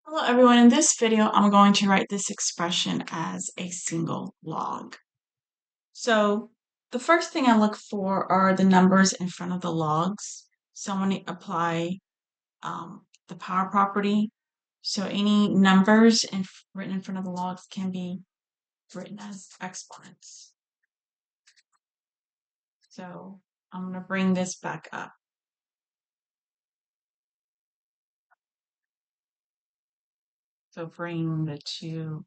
Hello everyone, in this video I'm going to write this expression as a single log. So the first thing I look for are the numbers in front of the logs. So I'm going to apply the power property. So any numbers written in front of the logs can be written as exponents. So I'm going to bring this back up. So bring the two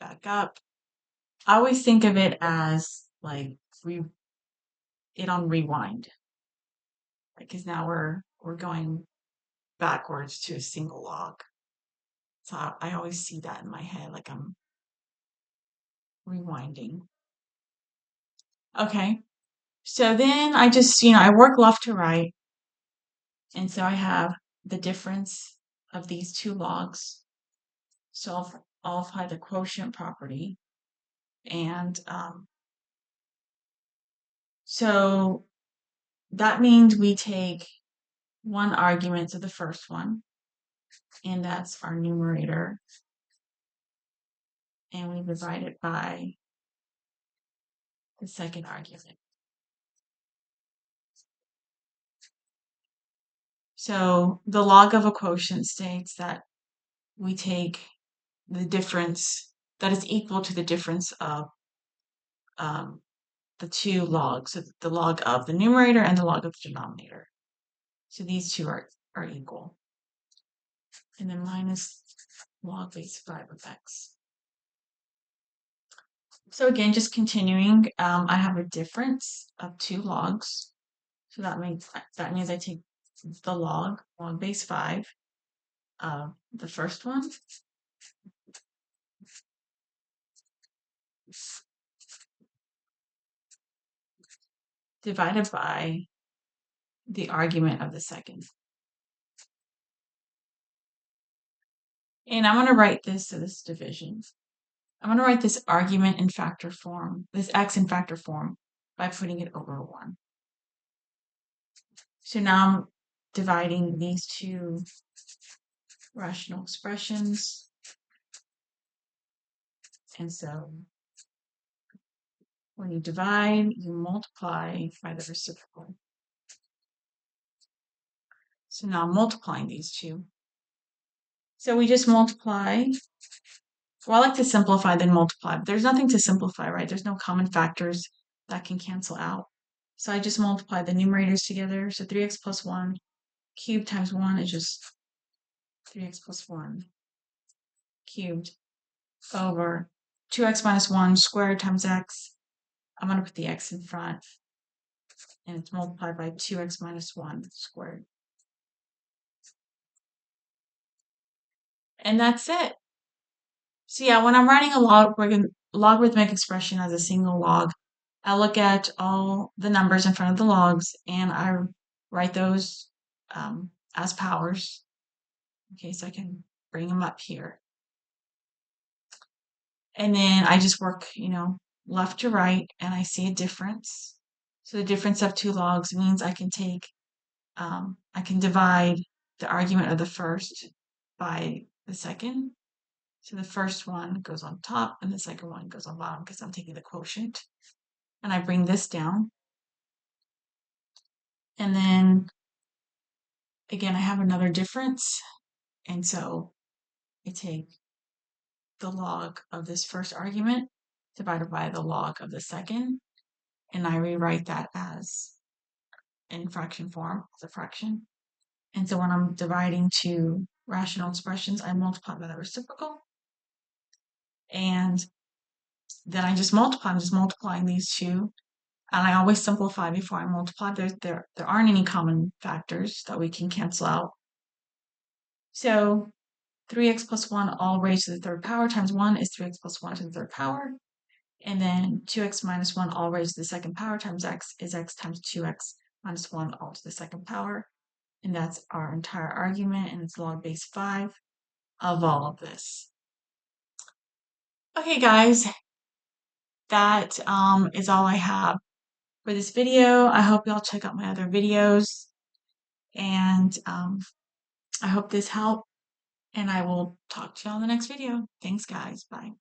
back up. I always think of it as like it on rewind, because now we're going backwards to a single log. So I always see that in my head, like I'm rewinding. Okay, so then I just, I work left to right, and so I have the difference of these two logs. So I'll apply the quotient property, and so that means we take one argument to the first one, and that's our numerator, and we divide it by the second argument. So the log of a quotient states that we take the difference that is equal to the difference of the two logs, so the log of the numerator and the log of the denominator. So these two are equal. And then minus log base 5 of x. So again, just continuing, I have a difference of two logs. So that means I take the log base 5 of the first one divided by the argument of the second. And I'm going to write this division. I'm going to write this argument in factor form, this x in factor form, by putting it over 1. So now I'm dividing these two rational expressions. And so when you divide, you multiply by the reciprocal. So now I'm multiplying these two. So we just multiply. Well, I like to simplify then multiply, but there's nothing to simplify, right? There's no common factors that can cancel out. So I just multiply the numerators together. So 3x plus 1 cubed times 1 is just 3x plus 1 cubed over 2x minus 1 squared times x. I'm going to put the x in front, and it's multiplied by 2x minus 1 squared. And that's it. So yeah, when I'm writing a logarithmic expression as a single log, I look at all the numbers in front of the logs, and I write those as powers. Okay, so I can bring them up here. And then I just work, left to right, and I see a difference. So the difference of two logs means I can divide the argument of the first by the second. So the first one goes on top and the second one goes on bottom because I'm taking the quotient. And I bring this down. And then again, I have another difference. And so I take the log of this first argument divided by the log of the second. And I rewrite that as in fraction form, as a fraction. And so when I'm dividing two rational expressions, I multiply by the reciprocal. And then I just multiply. I'm just multiplying these two. And I always simplify before I multiply. There aren't any common factors that we can cancel out. So 3x plus 1 all raised to the third power times 1 is 3x plus 1 to the third power. And then 2x minus 1 all raised to the second power times x is x times 2x minus 1 all to the second power. And that's our entire argument, and it's log base 5 of all of this. Okay, guys, that is all I have for this video. I hope y'all check out my other videos, and I hope this helped. and I will talk to you all in the next video. Thanks, guys. Bye.